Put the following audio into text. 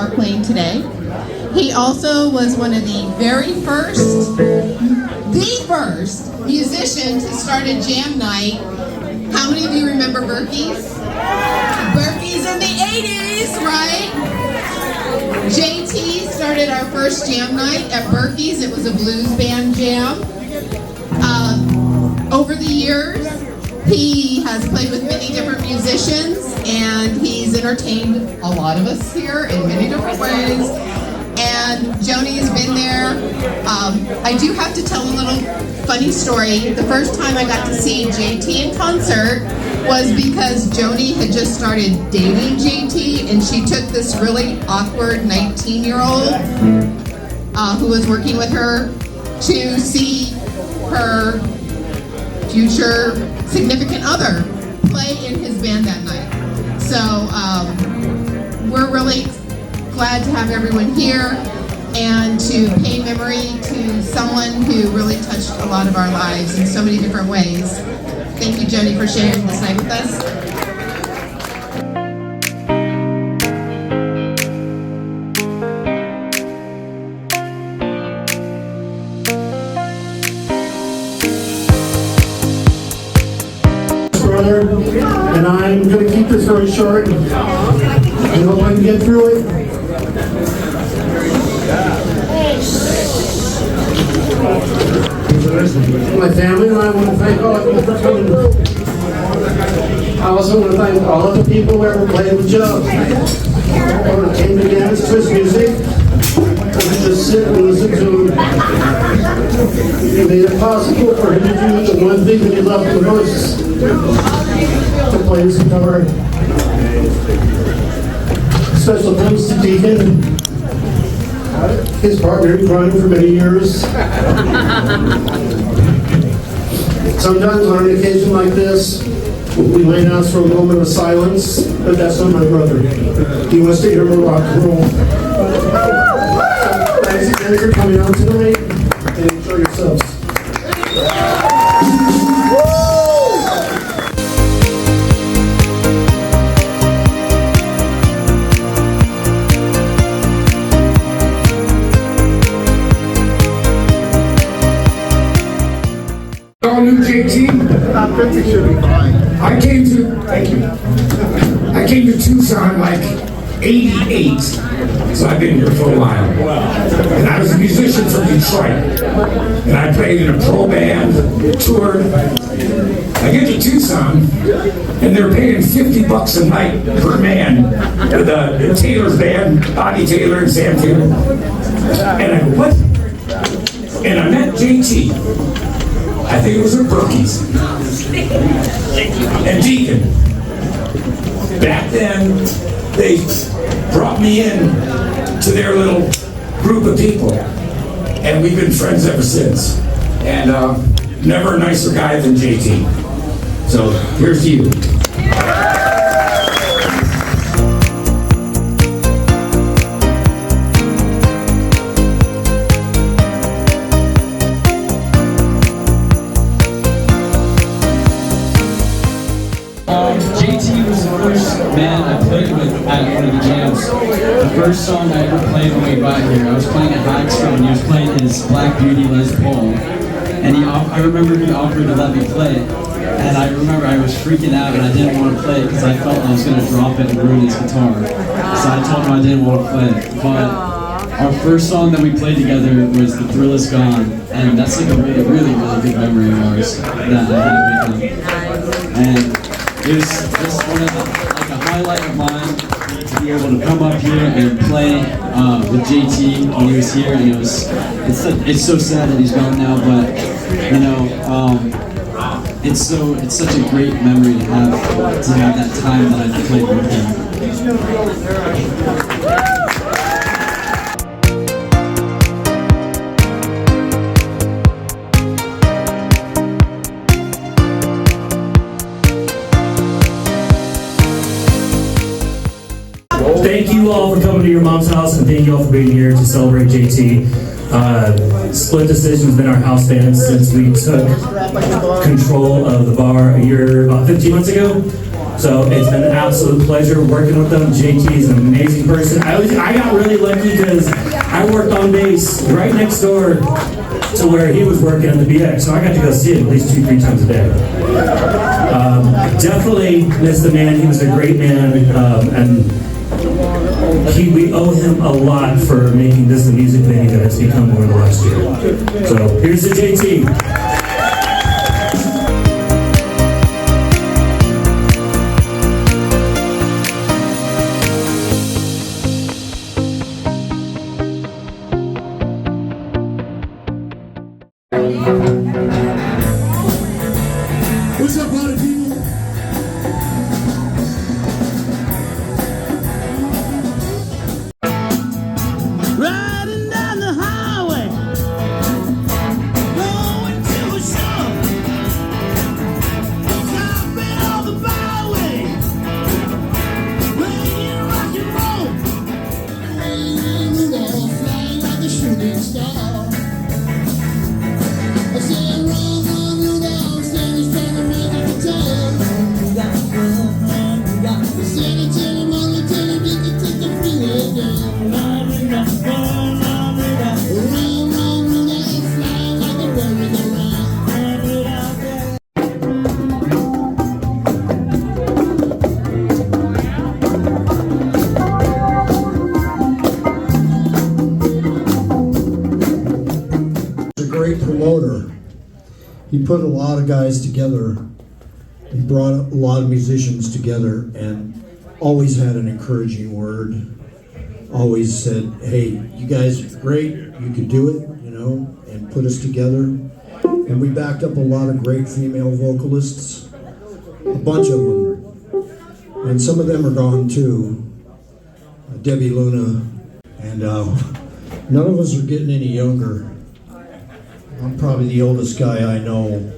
guitar playing today. He also was one of the first musician to start a jam night. How many of you remember Berkey's? Berkey's in the 80s, right? JT started our first jam night at Berkey's. It was a blues band jam. Over the years, he has played with many different musicians, and he's entertained a lot of us here in many different ways. And Joni's been there. I do have to tell a little funny story. The first time I got to see JT in concert was because Joni had just started dating JT, and she took this really awkward 19-year-old who was working with her to see her future significant other play in his band that night. So we're really glad to have everyone here and to pay memory to someone who really touched a lot of our lives in so many different ways. Thank you, Joni, for sharing this night with us. And I'm going to keep this very short. I hope I can get through it. My family and I want to thank all of you for coming. I also want to thank all of the people who ever played with Joe. Or came to dance to his music. Or just sit and listen to him. He made it possible for him to do the one thing that he loved the most. To play his guitar. Special thanks to Deacon, his partner in crime for many years. Sometimes on an occasion like this, we may ask for a moment of silence, but that's not my brother. He wants to hear more rock and roll. Thanks again for coming out tonight, and enjoy yourselves. JT? Should be fine. I came to Tucson like 88, so I've been here for a while. And I was a musician from Detroit, and I played in a pro band, toured. I get to Tucson, and they're paying $50 a night per man with the Taylor's band, Bobby Taylor and Sam Taylor. And I go, what? And I met JT. I think it was at Berkey's. And Deacon. Back then, they brought me in to their little group of people. And we've been friends ever since. And never a nicer guy than JT. So, here's to you. JT was the first man I played with at one of the jams. The first song I ever played when we got here, I was playing at TUCSON and he was playing his Black Beauty Les Paul. And I remember he offered to let me play it. And I remember I was freaking out and I didn't want to play it because I felt I was going to drop it and ruin his guitar. So I told him I didn't want to play it. But our first song that we played together was The Thrill Is Gone. And that's like a really, really, really good memory of ours that I had with him. And it was just one of like a highlight of mine to be able to come up here and play with JT when he was here, and it's so sad that he's gone now, but you know, it's such a great memory to have that time that I played with him. Thank you all for coming to your mom's house, and thank you all for being here to celebrate JT. Split Decision's been our house band since we took control of the bar about 15 months ago. So it's been an absolute pleasure working with them. JT is an amazing person. I got really lucky because I worked on bass right next door to where he was working at the BX, so I got to go see him at least 2-3 times a day. Definitely miss the man. He was a great man, and we owe him a lot for making this the music venue that it's become over the last year. So here's the JT. What's up, party people? Riding down the highway, going to a show. Stopping on the byway, playing rock and roll. Flying like a shooting star. I said, run, run, Rudolph, Santa's trying to make a guitar. Santa tell him on the telly, they can take the freeway down. Run, Rudolph, flying like a merry-go-round. A great promoter. He put a lot of guys together. He brought a lot of musicians together and always had an encouraging word. Always said, hey, you guys are great, you can do it, you know, and put us together. And we backed up a lot of great female vocalists, a bunch of them. And some of them are gone too. Debbie Luna, and none of us are getting any younger. I'm probably the oldest guy I know.